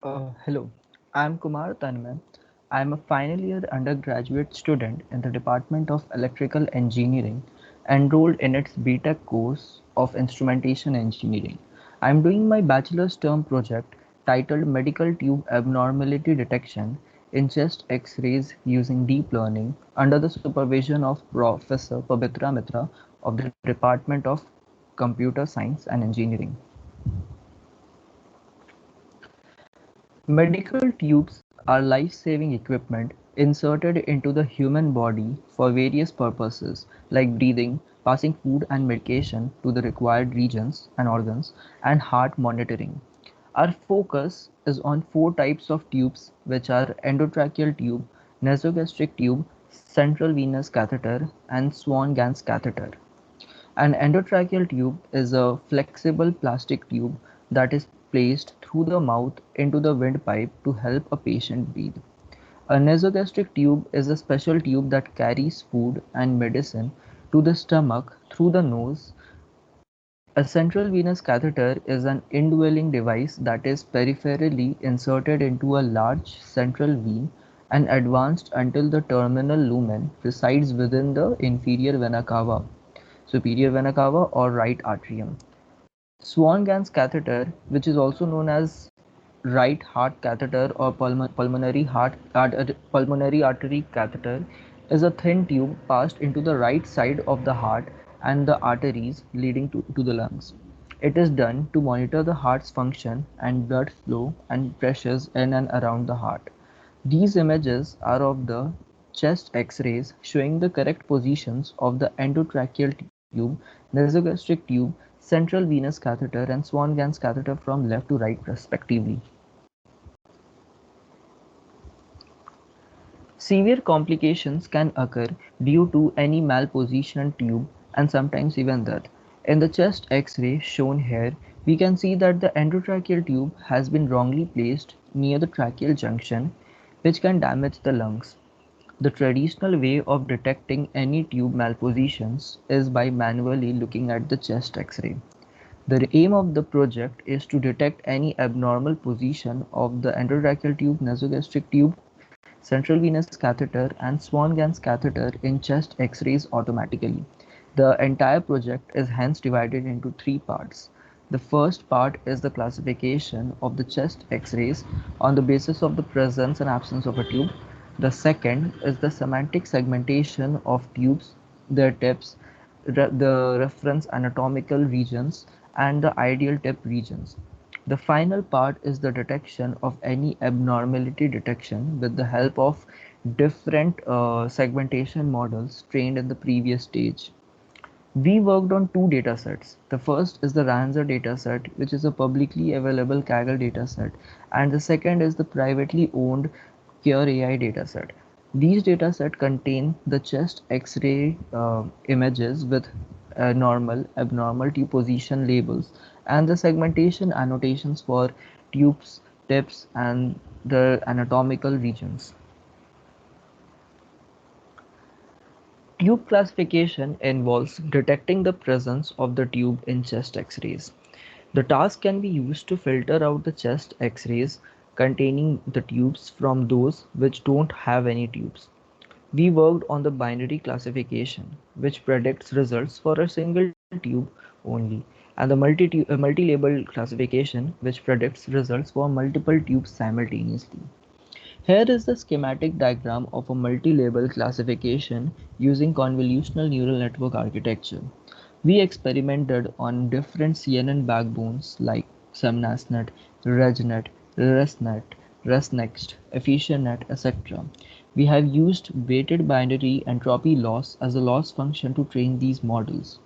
Hello, I'm Kumar Tanmay. I'm a final year undergraduate student in the Department of Electrical Engineering, enrolled in its BTech course of Instrumentation Engineering. I'm doing my bachelor's term project titled Medical Tube Abnormality Detection in Chest X-rays using deep learning under the supervision of Professor Pabitra Mitra of the Department of Computer Science and Engineering. Medical tubes are life-saving equipment inserted into the human body for various purposes like breathing, passing food and medication to the required regions and organs, and heart monitoring. Our focus is on four types of tubes, which are endotracheal tube, nasogastric tube, central venous catheter, and Swan-Ganz catheter. An endotracheal tube is a flexible plastic tube that is placed through the mouth into the windpipe to help a patient breathe. A nasogastric tube is a special tube that carries food and medicine to the stomach through the nose. A central venous catheter is an indwelling device that is peripherally inserted into a large central vein and advanced until the terminal lumen resides within the inferior vena cava, superior vena cava, or right atrium. Swan-Ganz catheter, which is also known as right heart catheter or pulmonary artery catheter, is a thin tube passed into the right side of the heart and the arteries leading to the lungs. It is done to monitor the heart's function and blood flow and pressures in and around the heart. These images are of the chest X-rays showing the correct positions of the endotracheal tube, nasogastric tube, central venous catheter, and Swan-Ganz catheter from left to right respectively. Severe complications can occur due to any malpositioned tube and sometimes even death. In the chest X-ray shown here, we can see that the endotracheal tube has been wrongly placed near the tracheal junction, which can damage the lungs. The traditional way of detecting any tube malpositions is by manually looking at the chest X-ray. The aim of the project is to detect any abnormal position of the endotracheal tube, nasogastric tube, central venous catheter, and Swan-Ganz catheter in chest X-rays automatically. The entire project is hence divided into three parts. The first part is the classification of the chest X-rays on the basis of the presence and absence of a tube. The second is the semantic segmentation of tubes, their tips, the reference anatomical regions, and the ideal tip regions. The final part is the detection of any abnormality detection with the help of different segmentation models trained in the previous stage. We worked on two datasets. The first is the Ranzer dataset, which is a publicly available Kaggle dataset, and the second is the privately owned Cure AI dataset. These datasets contain the chest X-ray images with normal, abnormal tube position labels and the segmentation annotations for tubes, tips, and the anatomical regions. Tube classification involves detecting the presence of the tube in chest X-rays. The task can be used to filter out the chest X-rays containing the tubes from those which don't have any tubes. We worked on the binary classification, which predicts results for a single tube only, and the multi-label classification, which predicts results for multiple tubes simultaneously. Here is the schematic diagram of a multi-label classification using convolutional neural network architecture. We experimented on different CNN backbones like SemNASNet, RegNet, ResNet, ResNext, EfficientNet, etc. We have used weighted binary entropy loss as a loss function to train these models.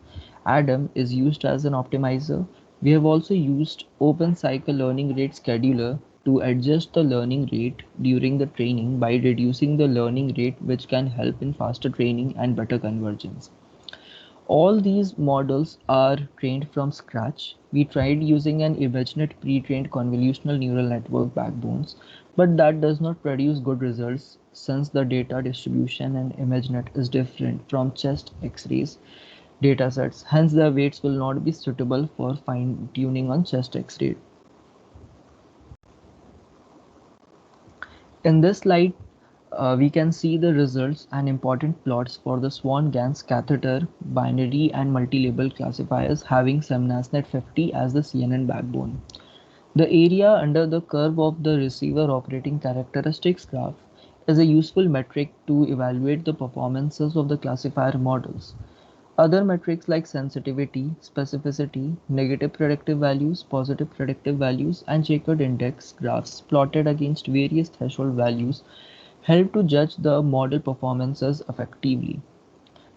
Adam is used as an optimizer. We have also used Open Cycle Learning Rate Scheduler to adjust the learning rate during the training by reducing the learning rate, which can help in faster training and better convergence. All these models are trained from scratch. We tried using an ImageNet pre-trained convolutional neural network backbones, but that does not produce good results since the data distribution in ImageNet is different from chest X-rays datasets. Hence, the weights will not be suitable for fine-tuning on chest X-ray. In this slide, we can see the results and important plots for the Swan-Ganz catheter, binary and multi-label classifiers having SemNASnet 50 as the CNN backbone. The area under the curve of the receiver operating characteristics graph is a useful metric to evaluate the performances of the classifier models. Other metrics like sensitivity, specificity, negative predictive values, positive predictive values, and checkered index graphs plotted against various threshold values help to judge the model performances effectively.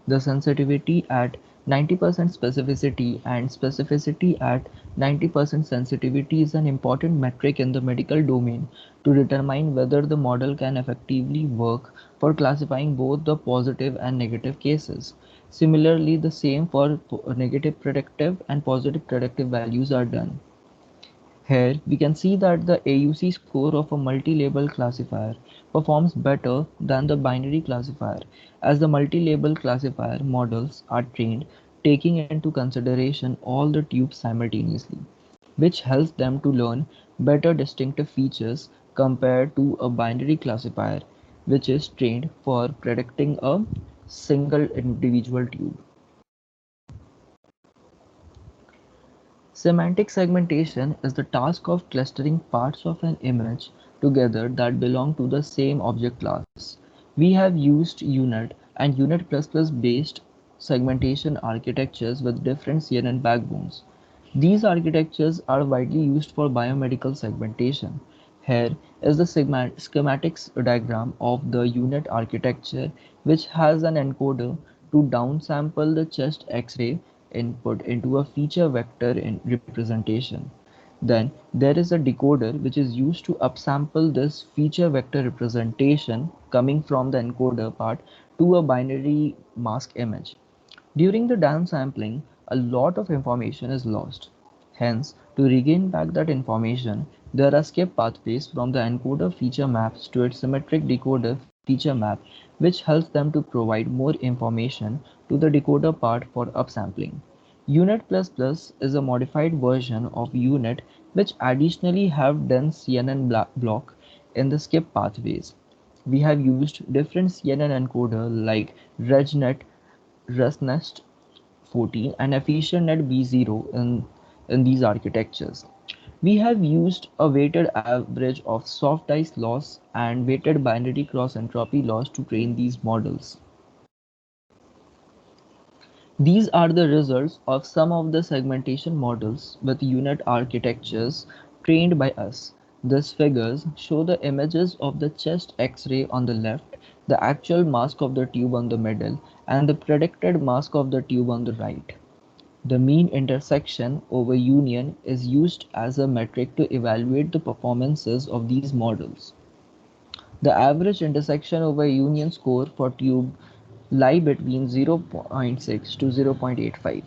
The sensitivity at 90% specificity and specificity at 90% sensitivity is an important metric in the medical domain to determine whether the model can effectively work for classifying both the positive and negative cases. Similarly, the same for negative predictive and positive predictive values are done. Here we can see that the AUC score of a multi-label classifier performs better than the binary classifier, as the multi-label classifier models are trained taking into consideration all the tubes simultaneously, which helps them to learn better distinctive features compared to a binary classifier, which is trained for predicting a single individual tube. Semantic segmentation is the task of clustering parts of an image together that belong to the same object class. We have used UNet and UNet++ based segmentation architectures with different CNN backbones. These architectures are widely used for biomedical segmentation. Here is the schematics diagram of the UNet architecture, which has an encoder to downsample the chest X-ray input into a feature vector in representation. Then there is a decoder which is used to upsample this feature vector representation coming from the encoder part to a binary mask image. During the downsampling, a lot of information is lost. Hence, to regain back that information, there are skip pathways from the encoder feature maps to its symmetric decoder feature map, which helps them to provide more information to the decoder part for upsampling. UNet++ is a modified version of UNet which additionally have dense CNN block in the skip pathways. We have used different CNN encoder like RegNet, ResNest 14 and EfficientNet B0 in these architectures. We have used a weighted average of soft ice loss and weighted binary cross entropy loss to train these models. These are the results of some of the segmentation models with UNet architectures trained by us. These figures show the images of the chest X-ray on the left, the actual mask of the tube on the middle, and the predicted mask of the tube on the right. The mean intersection over union is used as a metric to evaluate the performances of these models. The average intersection over union score for tube lie between 0.6 to 0.85.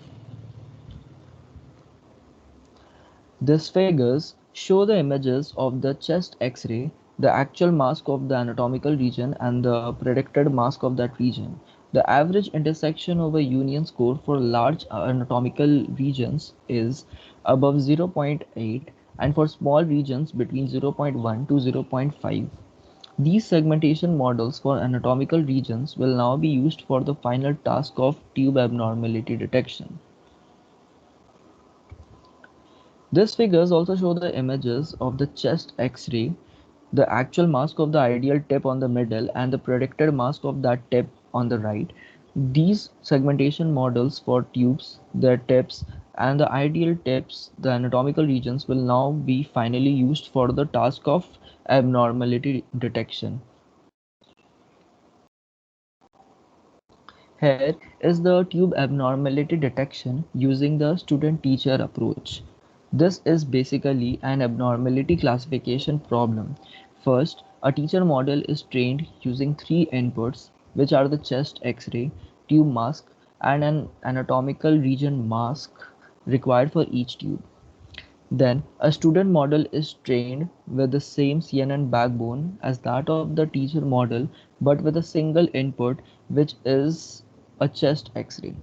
These figures show the images of the chest X-ray, the actual mask of the anatomical region and the predicted mask of that region. The average intersection over union score for large anatomical regions is above 0.8 and for small regions between 0.1 to 0.5. These segmentation models for anatomical regions will now be used for the final task of tube abnormality detection. These figures also show the images of the chest X-ray, the actual mask of the ideal tip on the middle and the predicted mask of that tip on the right. These segmentation models for tubes, their tips, and the ideal tips, the anatomical regions will now be finally used for the task of abnormality detection. Here is the tube abnormality detection using the student-teacher approach. This is basically an abnormality classification problem. First, a teacher model is trained using three inputs, which are the chest X-ray, tube mask, and an anatomical region mask required for each tube. Then, a student model is trained with the same CNN backbone as that of the teacher model, but with a single input, which is a chest X-ray.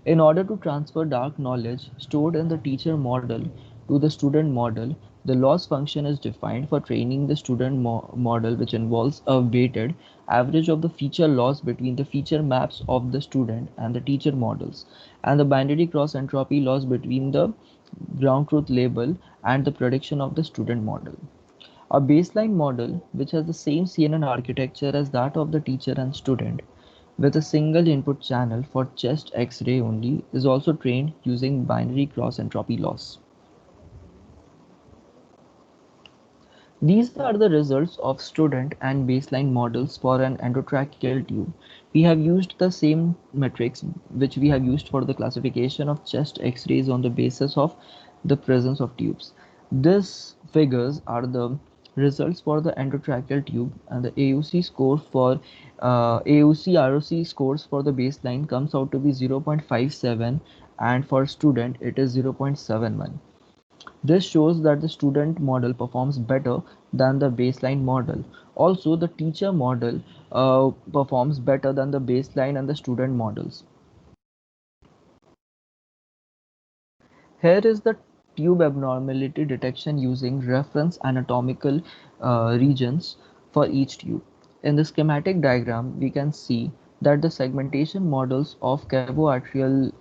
In order to transfer dark knowledge stored in the teacher model to the student model, The loss function is defined for training the student model, which involves a weighted average of the feature loss between the feature maps of the student and the teacher models, and the binary cross entropy loss between the ground truth label and the prediction of the student model. A baseline model, which has the same CNN architecture as that of the teacher and student, with a single input channel for chest X-ray only, is also trained using binary cross entropy loss. These are the results of student and baseline models for an endotracheal tube. We have used the same metrics which we have used for the classification of chest X-rays on the basis of the presence of tubes. These figures are the results for the endotracheal tube, and the AUC score for AUC ROC scores for the baseline comes out to be 0.57, and for student it is 0.71. This shows that the student model performs better than the baseline model. Also, the teacher model performs better than the baseline and the student models. Here is the tube abnormality detection using reference anatomical regions for each tube. In the schematic diagram, we can see that the segmentation models of cavoatrial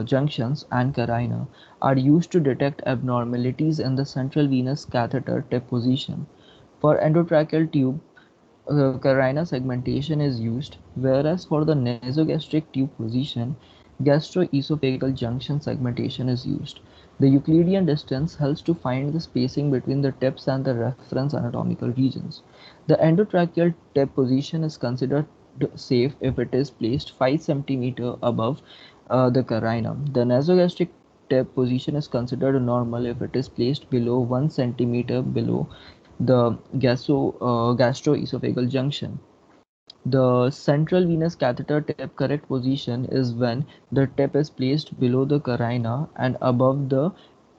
junctions and carina are used to detect abnormalities in the central venous catheter tip position. For endotracheal tube, carina segmentation is used, whereas for the nasogastric tube position, gastroesophageal junction segmentation is used. The Euclidean distance helps to find the spacing between the tips and the reference anatomical regions. The endotracheal tip position is considered safe if it is placed 5 cm above the carina. The nasogastric tip position is considered normal if it is placed below 1 cm below the gastroesophageal junction. The central venous catheter tip correct position is when the tip is placed below the carina and above the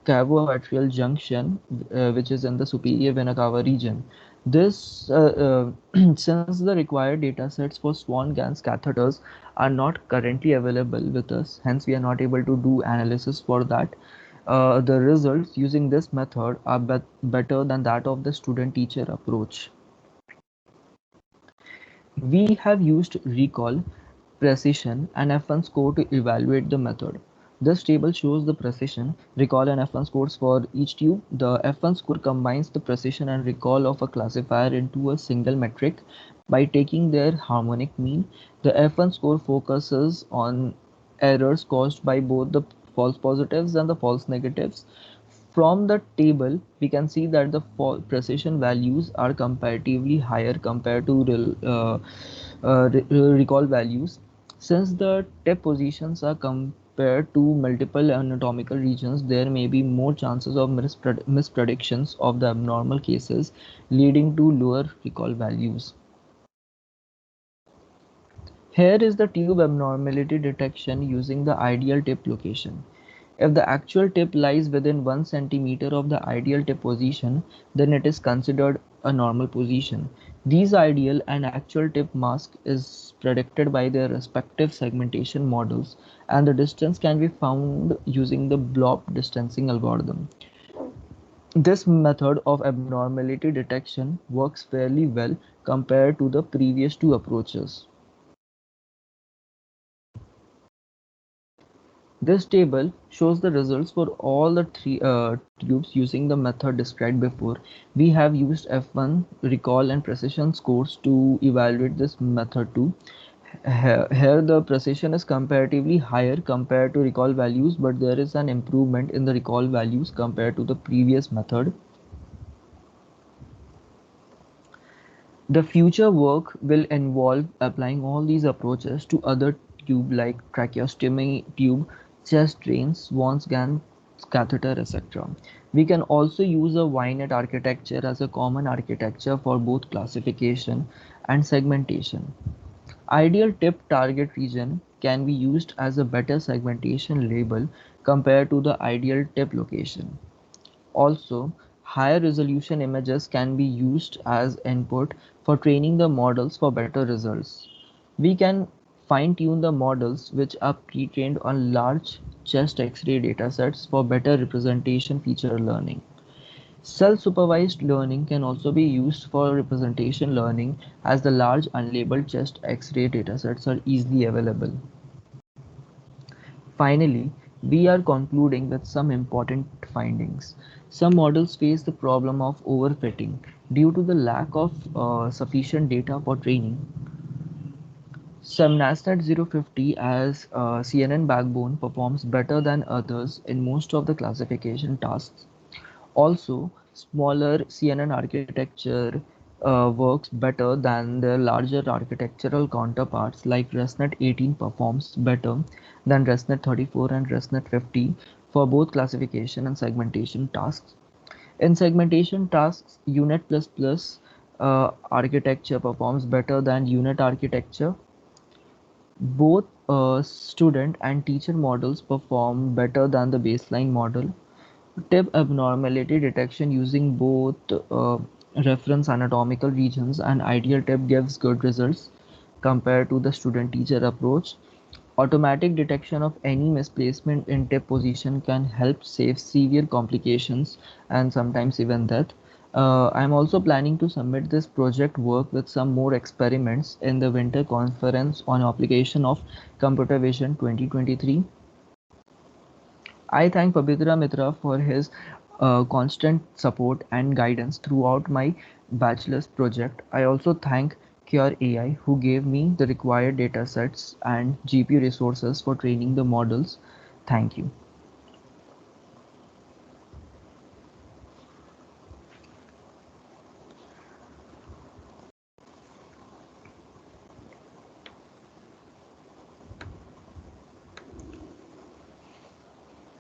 cavoatrial junction, which is in the superior vena cava region. This, since the required data sets for Swan-Ganz catheters are not currently available with us, hence we are not able to do analysis for that. The results using this method are better than that of the student-teacher approach. We have used recall, precision, and F1 score to evaluate the method. This table shows the precision, recall, and F1 scores for each tube. The F1 score combines the precision and recall of a classifier into a single metric by taking their harmonic mean. The F1 score focuses on errors caused by both the false positives and the false negatives. From the table, we can see that the precision values are comparatively higher compared to recall values. Since the tip positions are compared to multiple anatomical regions, there may be more chances of mispredictions of the abnormal cases, leading to lower recall values. Here is the tube abnormality detection using the ideal tip location. If the actual tip lies within 1 centimeter of the ideal tip position, then it is considered a normal position. These ideal and actual tip mask is predicted by their respective segmentation models, and the distance can be found using the blob distancing algorithm. This method of abnormality detection works fairly well compared to the previous two approaches. This table shows the results for all the three tubes using the method described before. We have used F1, recall, and precision scores to evaluate this method too. Here the precision is comparatively higher compared to recall values, but there is an improvement in the recall values compared to the previous method. The future work will involve applying all these approaches to other tube like tracheostomy tube, chest drains, Swan-Ganz catheter, etc. We can also use a YNet architecture as a common architecture for both classification and segmentation. Ideal tip target region can be used as a better segmentation label compared to the ideal tip location. Also, higher resolution images can be used as input for training the models for better results. We can fine-tune the models which are pre-trained on large chest X-ray datasets for better representation feature learning. Self-supervised learning can also be used for representation learning as the large unlabeled chest X-ray datasets are easily available. Finally, we are concluding with some important findings. Some models face the problem of overfitting due to the lack of sufficient data for training. Some 050 as CNN backbone performs better than others in most of the classification tasks. Also, smaller CNN architecture works better than their larger architectural counterparts like ResNet 18 performs better than ResNet 34 and ResNet 50 for both classification and segmentation tasks. In segmentation tasks, UNet++ architecture performs better than UNet architecture. Both student and teacher models perform better than the baseline model. Tip abnormality detection using both reference anatomical regions and ideal tip gives good results compared to the student-teacher approach. Automatic detection of any misplacement in tip position can help save severe complications and sometimes even death. I'm also planning to submit this project work with some more experiments in the winter conference on application of computer vision 2023. I thank Pabitra Mitra for his constant support and guidance throughout my bachelor's project. I also thank Cure AI who gave me the required datasets and GPU resources for training the models. Thank you.